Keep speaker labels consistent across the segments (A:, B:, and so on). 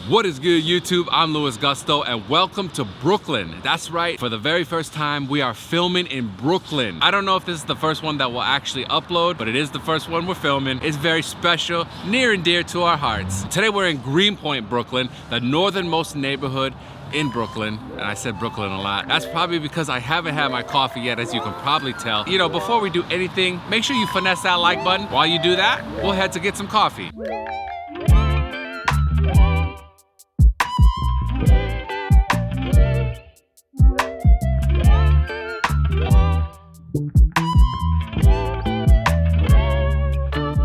A: What is good, YouTube? I'm LUISGUSTO and welcome to Brooklyn. That's right, for the very first time we are filming in Brooklyn. I don't know if this is the first one that we'll actually upload, but it is the first one we're filming. It's very special, near and dear to our hearts. Today we're in Greenpoint, Brooklyn, the northernmost neighborhood in Brooklyn. And I said Brooklyn a lot. That's probably because I haven't had my coffee yet, as you can probably tell. You know, before we do anything, make sure you finesse that like button. While you do that, we'll head to get some coffee.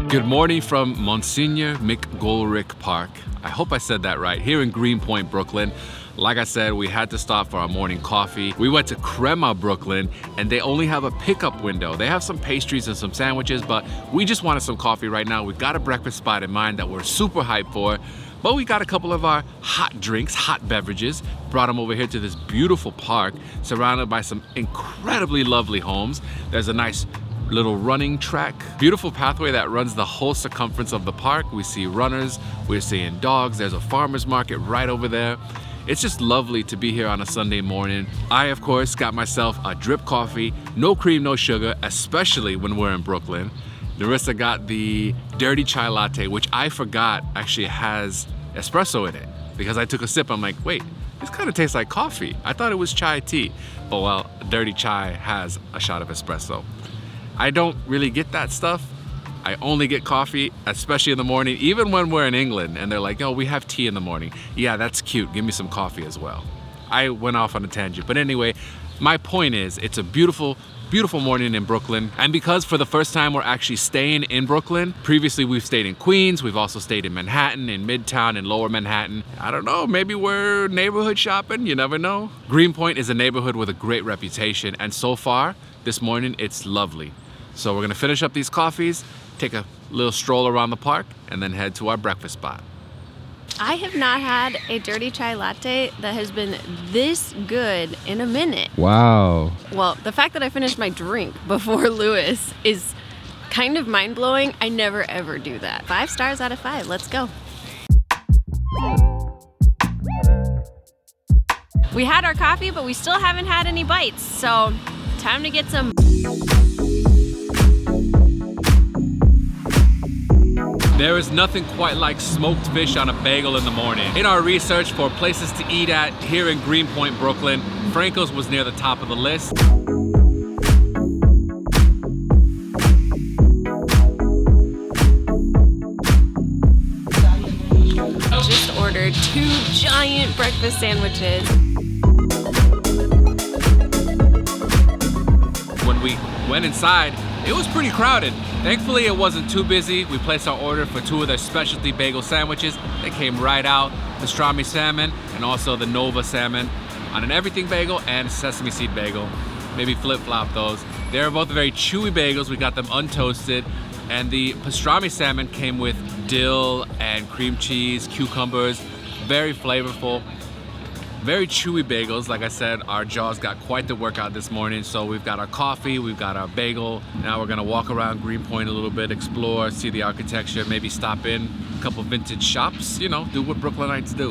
A: Good morning from Monsignor McGolrick Park. I hope I said that right, here in Greenpoint, Brooklyn. Like I said, we had to stop for our morning coffee. We went to Crema, Brooklyn, and they only have a pickup window. They have some pastries and some sandwiches, but we just wanted some coffee right now. We got a breakfast spot in mind that we're super hyped for, but we got a couple of our hot drinks, hot beverages, brought them over here to this beautiful park, surrounded by some incredibly lovely homes. There's a nice little running track, beautiful pathway that runs the whole circumference of the park. We see runners, we're seeing dogs, there's a farmer's market right over there. It's just lovely to be here on a Sunday morning. I, of course, got myself a drip coffee, no cream, no sugar, especially when we're in Brooklyn. Narissa got the dirty chai latte, which I forgot actually has espresso in it, because I took a sip, I'm like, wait, this kind of tastes like coffee. I thought it was chai tea, but well, dirty chai has a shot of espresso. I don't really get that stuff. I only get coffee, especially in the morning, even when we're in England and they're like, oh, we have tea in the morning. Yeah, that's cute. Give me some coffee as well. I went off on a tangent. But anyway, my point is, it's a beautiful, beautiful morning in Brooklyn. And because for the first time we're actually staying in Brooklyn, previously we've stayed in Queens, we've also stayed in Manhattan, in Midtown, in Lower Manhattan. I don't know, maybe we're neighborhood shopping, you never know. Greenpoint is a neighborhood with a great reputation, and so far, this morning, it's lovely. So we're gonna finish up these coffees, take a little stroll around the park, and then head to our breakfast spot.
B: I have not had a dirty chai latte that has been this good in a minute.
A: Wow.
B: Well, the fact that I finished my drink before Lewis is kind of mind-blowing. I never ever do that. 5 stars out of 5, let's go. We had our coffee, but we still haven't had any bites, so time to get some.
A: There is nothing quite like smoked fish on a bagel in the morning. In our research for places to eat at here in Greenpoint, Brooklyn, Franco's was near the top of the list.
B: Just ordered 2 giant breakfast sandwiches.
A: When we went inside, it was pretty crowded. Thankfully, it wasn't too busy. We placed our order for 2 of their specialty bagel sandwiches. They came right out, pastrami salmon and also the Nova salmon on an everything bagel and sesame seed bagel. Maybe flip-flop those. They're both very chewy bagels. We got them untoasted. And the pastrami salmon came with dill and cream cheese, cucumbers, very flavorful. Very chewy bagels. Like I said, our jaws got quite the workout this morning. So we've got our coffee, we've got our bagel. Now we're gonna walk around Greenpoint a little bit, explore, see the architecture, maybe stop in a couple vintage shops, you know, do what Brooklynites do.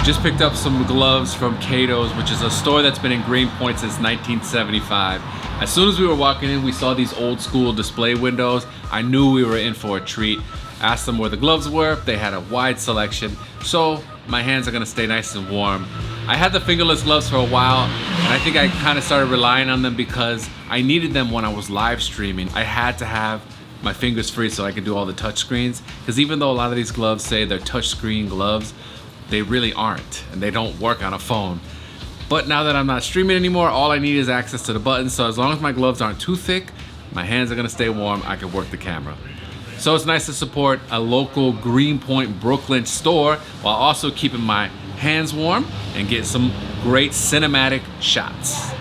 A: Just picked up some gloves from Cato's, which is a store that's been in Greenpoint since 1975. As soon as we were walking in, we saw these old school display windows. I knew we were in for a treat. Asked them where the gloves were. They had a wide selection, so my hands are gonna stay nice and warm. I had the fingerless gloves for a while, and I think I kind of started relying on them because I needed them when I was live streaming. I had to have my fingers free so I could do all the touch screens, because even though a lot of these gloves say they're touch screen gloves, they really aren't, and they don't work on a phone. But now that I'm not streaming anymore, all I need is access to the buttons, so as long as my gloves aren't too thick, my hands are gonna stay warm, I can work the camera. So it's nice to support a local Greenpoint, Brooklyn store while also keeping my hands warm and get some great cinematic shots.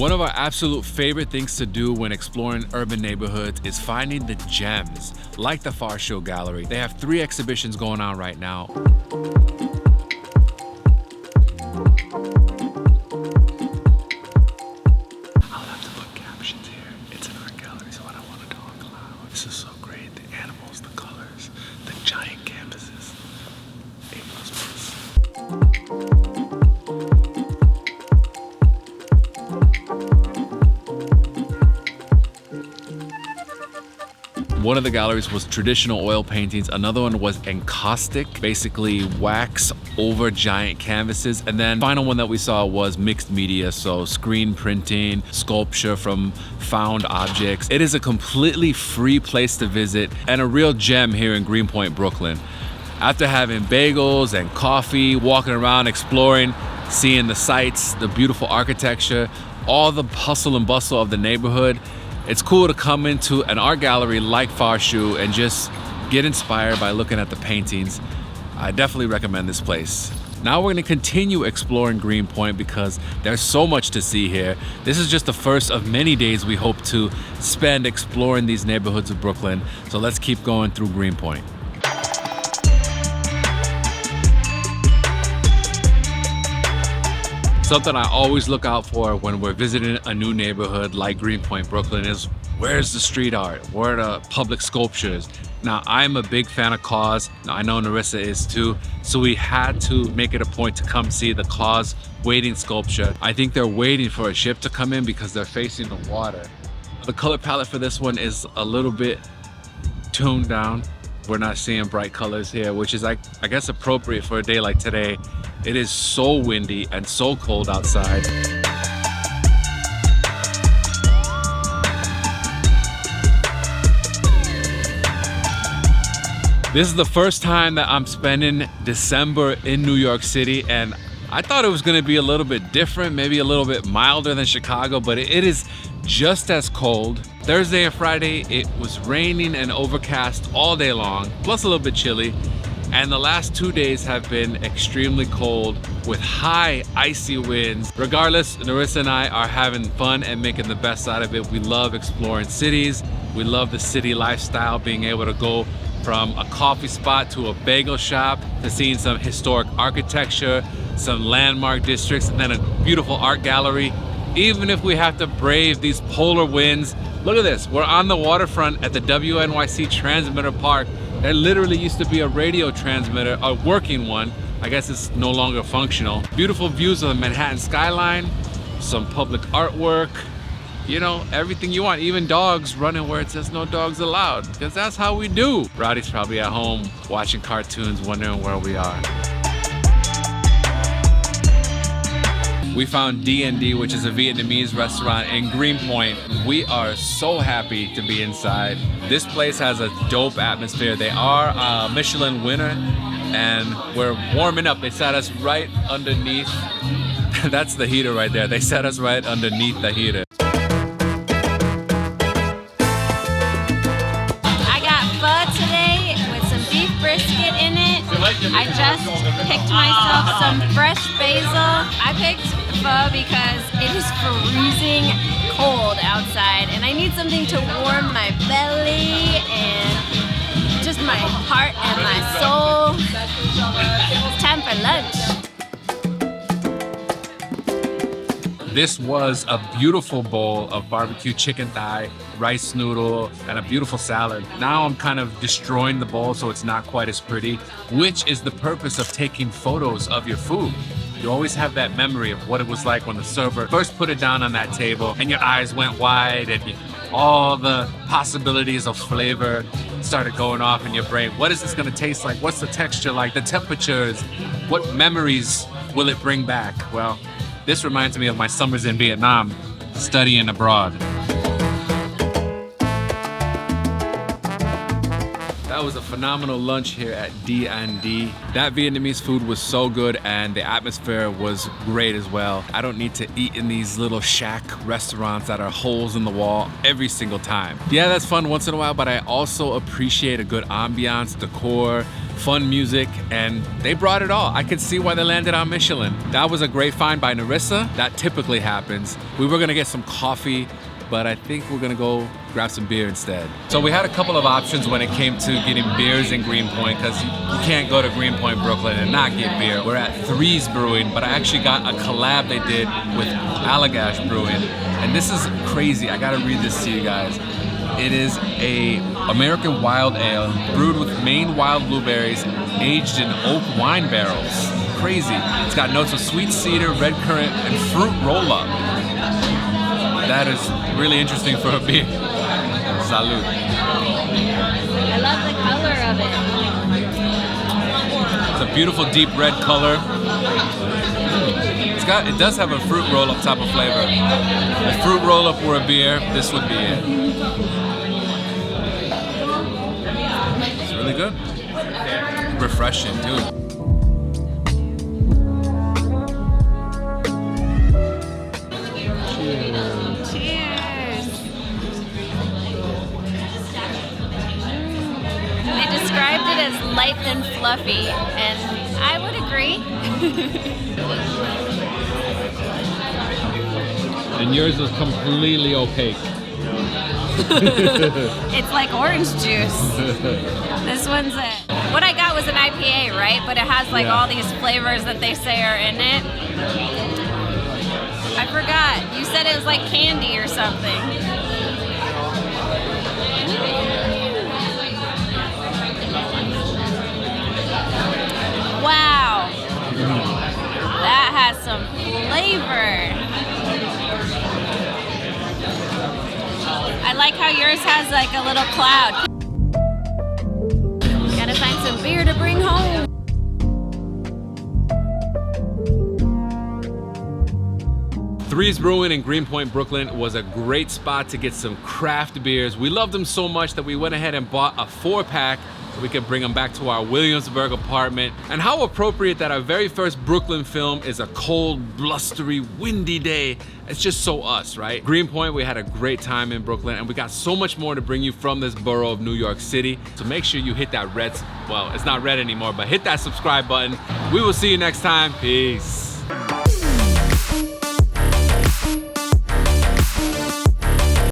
A: One of our absolute favorite things to do when exploring urban neighborhoods is finding the gems, like the Far Show Gallery. They have 3 exhibitions going on right now. One of the galleries was traditional oil paintings. Another one was encaustic, basically wax over giant canvases. And then the final one that we saw was mixed media, so screen printing, sculpture from found objects. It is a completely free place to visit and a real gem here in Greenpoint, Brooklyn. After having bagels and coffee, walking around, exploring, seeing the sights, the beautiful architecture, all the hustle and bustle of the neighborhood, it's cool to come into an art gallery like Farshu and just get inspired by looking at the paintings. I definitely recommend this place. Now we're gonna continue exploring Greenpoint because there's so much to see here. This is just the first of many days we hope to spend exploring these neighborhoods of Brooklyn. So let's keep going through Greenpoint. Something I always look out for when we're visiting a new neighborhood like Greenpoint, Brooklyn is where's the street art? Where are the public sculptures? Now, I'm a big fan of KAWS. I know Narissa is too. So we had to make it a point to come see the KAWS waiting sculpture. I think they're waiting for a ship to come in because they're facing the water. The color palette for this one is a little bit toned down. We're not seeing bright colors here, which is, I guess, appropriate for a day like today. It is so windy and so cold outside. This is the first time that I'm spending December in New York City, and I thought it was gonna be a little bit different, maybe a little bit milder than Chicago, but it is just as cold. Thursday and Friday, it was raining and overcast all day long, plus a little bit chilly. And the last 2 days have been extremely cold with high icy winds. Regardless, Narissa and I are having fun and making the best out of it. We love exploring cities. We love the city lifestyle, being able to go from a coffee spot to a bagel shop to seeing some historic architecture, some landmark districts, and then a beautiful art gallery. Even if we have to brave these polar winds. Look at this, we're on the waterfront at the WNYC Transmitter Park. There literally used to be a radio transmitter, a working one. I guess it's no longer functional. Beautiful views of the Manhattan skyline, some public artwork, you know, everything you want. Even dogs running where it says no dogs allowed, because that's how we do. Rowdy's probably at home watching cartoons, wondering where we are. We found D&D, which is a Vietnamese restaurant in Greenpoint. We are so happy to be inside. This place has a dope atmosphere. They are a Michelin winner, and we're warming up. They sat us right underneath. That's the heater right there. They sat us right underneath the heater.
B: I got pho today with some beef brisket in it. I just picked myself some fresh basil. I picked pho because it is freezing cold outside and I need something to warm my belly and just my heart and my soul. It's time for lunch.
A: This was a beautiful bowl of barbecue chicken thigh, rice noodle, and a beautiful salad. Now I'm kind of destroying the bowl so it's not quite as pretty, which is the purpose of taking photos of your food. You always have that memory of what it was like when the server first put it down on that table and your eyes went wide and all the possibilities of flavor started going off in your brain. What is this gonna taste like? What's the texture like? The temperatures? What memories will it bring back? Well, this reminds me of my summers in Vietnam, studying abroad. That was a phenomenal lunch here at D&D. That Vietnamese food was so good and the atmosphere was great as well. I don't need to eat in these little shack restaurants that are holes in the wall every single time. Yeah, that's fun once in a while, but I also appreciate a good ambiance, decor, fun music, and they brought it all. I could see why they landed on Michelin. That was a great find by Narissa. That typically happens. We were gonna get some coffee, but I think we're gonna go grab some beer instead. So we had a couple of options when it came to getting beers in Greenpoint, because you can't go to Greenpoint, Brooklyn and not get beer. We're at Threes Brewing, but I actually got a collab they did with Allagash Brewing. And this is crazy, I gotta read this to you guys. It is a American wild ale brewed with Maine wild blueberries, aged in oak wine barrels. Crazy. It's got notes of sweet cedar, red currant, and fruit roll-up. That is really interesting for a beer. Salud. Beautiful deep red color. It does have a fruit roll-up type of flavor. If fruit roll-up were a beer, this would be it. It's really good. Refreshing, dude.
B: Cheers. They described it as light and fluffy, and I would agree.
A: And yours is completely opaque.
B: It's like orange juice. This one's what I got was an IPA, right? But it has like all these flavors that they say are in it. I forgot. You said it was like candy or something. Wow. That has some flavor. I like how yours has like a little cloud. Gotta find some beer to bring home.
A: Three's Brewing in Greenpoint, Brooklyn was a great spot to get some craft beers. We loved them so much that we went ahead and bought a 4-pack so we could bring them back to our Williamsburg apartment. And how appropriate that our very first Brooklyn film is a cold, blustery, windy day. It's just so us, right? Greenpoint, we had a great time in Brooklyn, and we got so much more to bring you from this borough of New York City. So make sure you hit that red, well, it's not red anymore, but hit that subscribe button. We will see you next time. Peace.